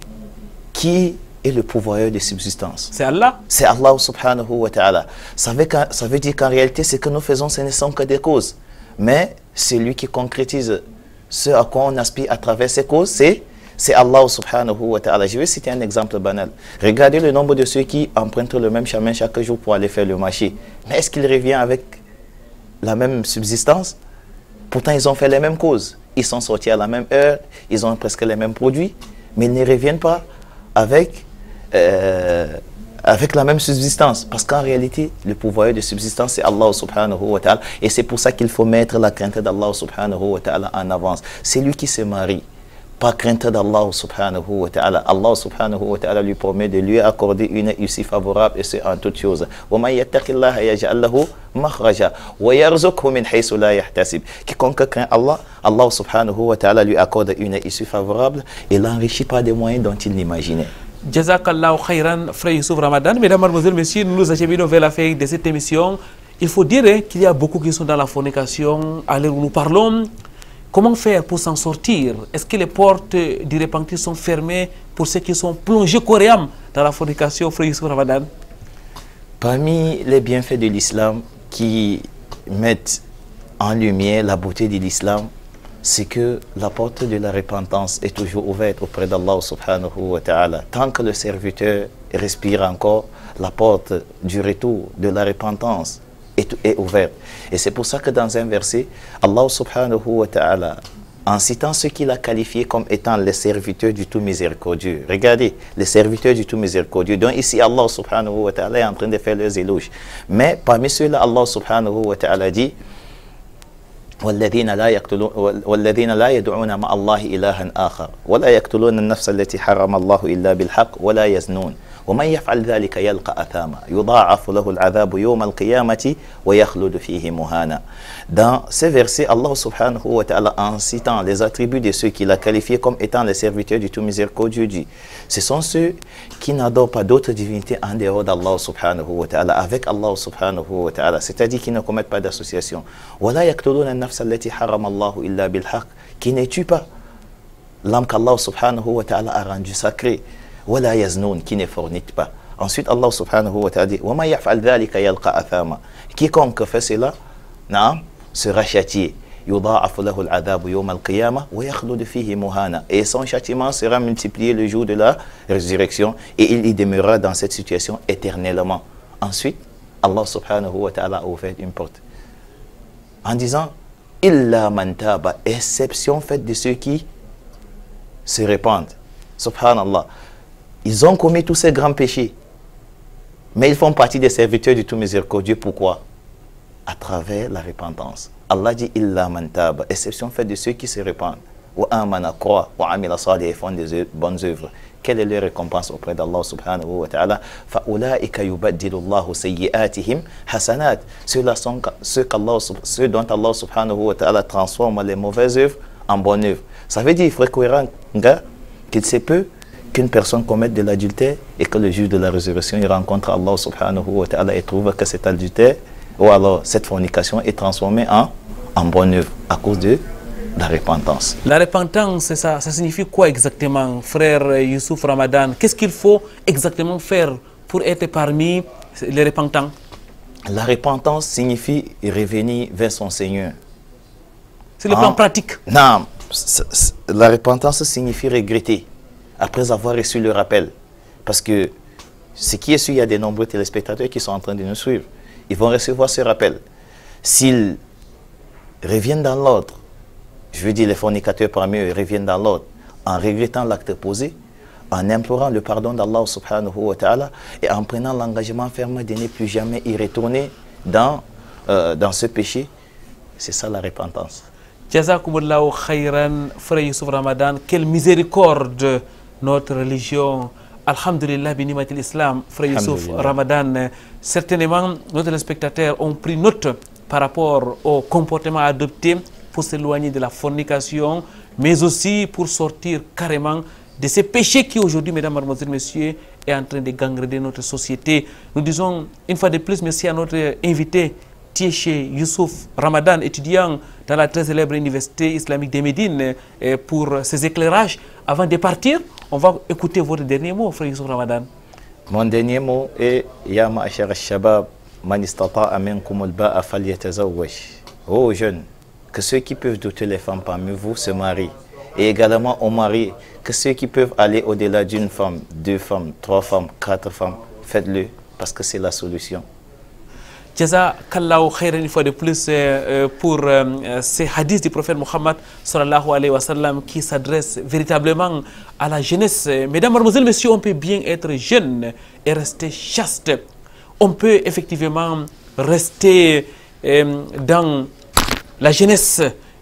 qui est le pourvoyeur de subsistance? C'est Allah. C'est Allah subhanahu wa ta'ala. Ça veut dire qu'en réalité, ce que nous faisons, ce ne sont que des causes. Mais c'est lui qui concrétise ce à quoi on aspire à travers ces causes, c'est Allah subhanahu wa ta'ala. Je vais citer un exemple banal. Regardez le nombre de ceux qui empruntent le même chemin chaque jour pour aller faire le marché. Mais est-ce qu'il revient avec la même subsistance? Pourtant, ils ont fait les mêmes causes. Ils sont sortis à la même heure, ils ont presque les mêmes produits, mais ils ne reviennent pas avec la même subsistance. Parce qu'en réalité, le pourvoyeur de subsistance, c'est Allah subhanahu wa ta'ala. Et c'est pour ça qu'il faut mettre la crainte d'Allah subhanahu wa ta'ala en avance. C'est lui qui se marie. Pas crainte d'Allah subhanahu wa ta'ala. Allah subhanahu wa ta'ala lui promet de lui accorder une issue favorable, et c'est en toutes choses. Quiconque craint Allah, Allah subhanahu wa ta'ala lui accorde une issue favorable et l'enrichit par des moyens dont il n'imaginait. Jazakallahu khairan, frère Youssouf Ramadan. Mesdames, mademoiselles, messieurs, nous nous acheminons vers la fin de cette émission. Il faut dire qu'il y a beaucoup qui sont dans la fornication à l'heure où nous parlons. Comment faire pour s'en sortir? Est-ce que les portes du repentir sont fermées pour ceux qui sont plongés corps et âme dans la fornication, frère Youssouf Ramadan? Parmi les bienfaits de l'islam qui mettent en lumière la beauté de l'islam, c'est que la porte de la repentance est toujours ouverte auprès d'Allah subhanahu wa ta'ala. Tant que le serviteur respire encore, la porte du retour de la repentance est ouverte. Et c'est pour ça que dans un verset, Allah subhanahu wa ta'ala, en citant ceux qu'il a qualifiés comme étant les serviteurs du tout miséricordieux. Regardez, les serviteurs du tout miséricordieux. Donc ici, Allah subhanahu wa ta'ala est en train de faire leurs éloges. Mais parmi ceux-là, Allah subhanahu wa ta'ala dit والذين لا يدعون مع الله إلها آخر ولا يقتلون النفس التي حرم الله إلا بالحق ولا يزنون ومن يفعل ذلك يلقى أثاما يضاعف له العذاب يوم القيامة ويخلد فيه مهانا. Dans ces versets, Allah subhanahu wa ta'ala, en citant les attributs de ceux qu'il a qualifiés comme étant les serviteurs du tout miséricordieux, dit ce sont ceux qui n'adorent pas d'autres divinités en dehors d'Allah subhanahu wa ta'ala, avec Allah subhanahu wa ta'ala, c'est-à-dire qui ne commettent pas d'association. ولا يقتلون النفس التي حرم الله إلا بالحق, qui ne tuent pas l'âme qu'Allah subhanahu wa ta'ala a rendue sacrée. ولا يزنون, qui ne forniquent pas. Ensuite, Allah subhanahu wa ta'ala dit وَمَا يَفْعَلْ ذَلِكَ يَلْقَى أَثَامًا, quiconque fait cela sera châtié. يُضَاعَفُ لَهُ الْعَذَابُ يَوْمَ الْقِيَامَةِ وَيَخْلُدُ فِيهِ مُهَانًا, et son châtiment sera multiplié le jour de la résurrection et il y demeurera dans cette situation éternellement. Ensuite, Allah subhanahu wa ta'ala a ouvert une porte en disant إِلَّا مَنْ تَابَ, exception faite de ceux qui se répandent. Subhanallah, ils ont commis tous ces grands péchés, mais ils font partie des serviteurs du tout miséricordieux. Pourquoi? À travers la repentance. Allah dit illa man taba, exception faite de ceux qui se répandent, wa amana, croient, wa amila salih, et font des bonnes œuvres. Quelle est leur récompense auprès d'Allah subhanahu wa ta'ala? Fa ulaika yubaddilu Allahu sayyi'atihim hasanat, ceux dont Allah subhanahu wa ta'ala transforme les mauvaises œuvres en bonnes œuvres. Ça veut dire qu'il faut être cohérent, qu'il se peut qu'une personne commette de l'adultère et que le jour de la résurrection il rencontre Allah subhanahu wa ta'ala et trouve que cet adultère ou alors cette fornication est transformée en bonne œuvre à cause de la repentance. La repentance, ça signifie quoi exactement, frère Youssouf Ramadan? Qu'est-ce qu'il faut exactement faire pour être parmi les repentants? La repentance signifie revenir vers son Seigneur. C'est le plan pratique. Non, la repentance signifie regretter après avoir reçu le rappel. Parce que ce qui est sûr, il y a de nombreux téléspectateurs qui sont en train de nous suivre. Ils vont recevoir ce rappel. S'ils reviennent dans l'ordre, je veux dire les fornicateurs parmi eux reviennent dans l'ordre, en regrettant l'acte posé, en implorant le pardon d'Allah subhanahu wa ta'ala et en prenant l'engagement ferme de ne plus jamais y retourner dans ce péché, c'est ça la repentance. Jazakumullahu khayran, frère Youssouf Ramadan, quelle miséricorde notre religion. Alhamdulillah, binimatil islam, frère Youssouf Ramadan. Certainement, nos téléspectateurs ont pris note par rapport au comportement adopté pour s'éloigner de la fornication, mais aussi pour sortir carrément de ces péchés qui aujourd'hui, mesdames, mademoiselles, messieurs, est en train de gangréner notre société. Nous disons une fois de plus merci à notre invité, Tieché Youssouf Ramadan, étudiant dans la très célèbre université islamique de Médine, pour ses éclairages. Avant de partir, on va écouter votre dernier mot, frère Youssouf Ramadan. Mon dernier mot est Ya ma'ashar al-shabab man istata'a minkum al-ba'a falyatazawwaj. Oh jeunes, que ceux qui peuvent doter les femmes parmi vous se marient. Et également aux mariés, que ceux qui peuvent aller au-delà d'une femme, 2 femmes, 3 femmes, 4 femmes, faites-le parce que c'est la solution. Jazakallahu khairan une fois de plus pour ces hadiths du prophète Mohammed sallallahu alayhi wa sallam qui s'adressent véritablement à la jeunesse. Mesdames, mademoiselles, messieurs, on peut bien être jeune et rester chaste. On peut effectivement rester dans la jeunesse,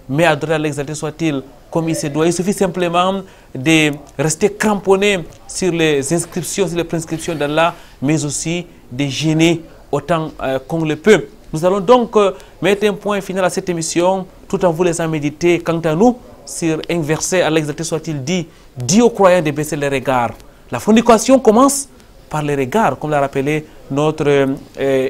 mais adorer l'exalté soit-il comme il se doit. Il suffit simplement de rester cramponné sur les inscriptions, sur les prescriptions d'Allah, mais aussi de jeûner autant qu'on le peut. Nous allons donc mettre un point final à cette émission, tout en vous laissant méditer, quant à nous, sur un verset, à l'exalté soit-il dit, dit aux croyants de baisser les regards. La fornication commence par les regards, comme l'a rappelé notre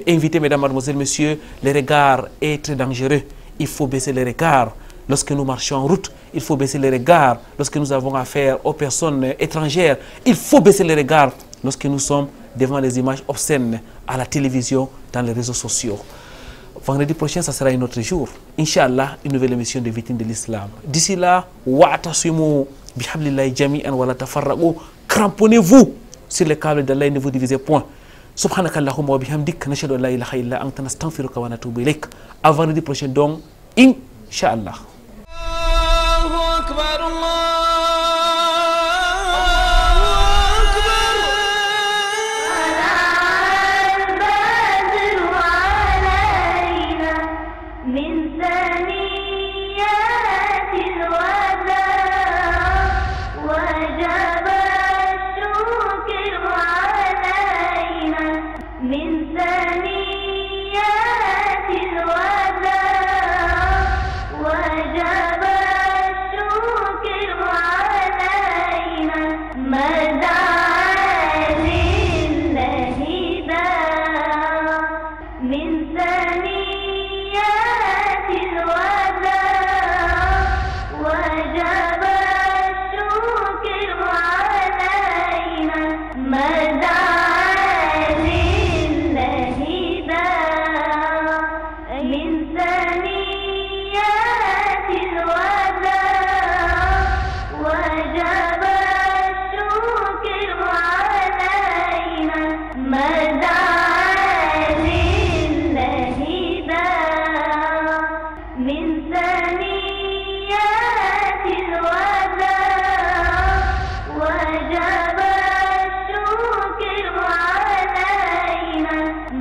invité, mesdames, mademoiselles, messieurs. Les regards est très dangereux. Il faut baisser les regards. Lorsque nous marchons en route, il faut baisser les regards. Lorsque nous avons affaire aux personnes étrangères, il faut baisser les regards. Lorsque nous sommes devant les images obscènes à la télévision, dans les réseaux sociaux. vendredi prochain, ça sera un autre jour. Inch'Allah, une nouvelle émission de Victimes de l'Islam. D'ici là, wa'tasimu bihablillahi jami'an wa la tafarraqu. Cramponnez-vous sur les câbles d'Allah et ne vous divisez point. Subhanakallahumma wa bihamdik, nashhadu an la ilaha illa anta, nastaghfiruka wa natubu ilayk. À vendredi prochain donc, Inch'Allah.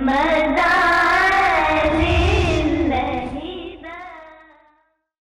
مدى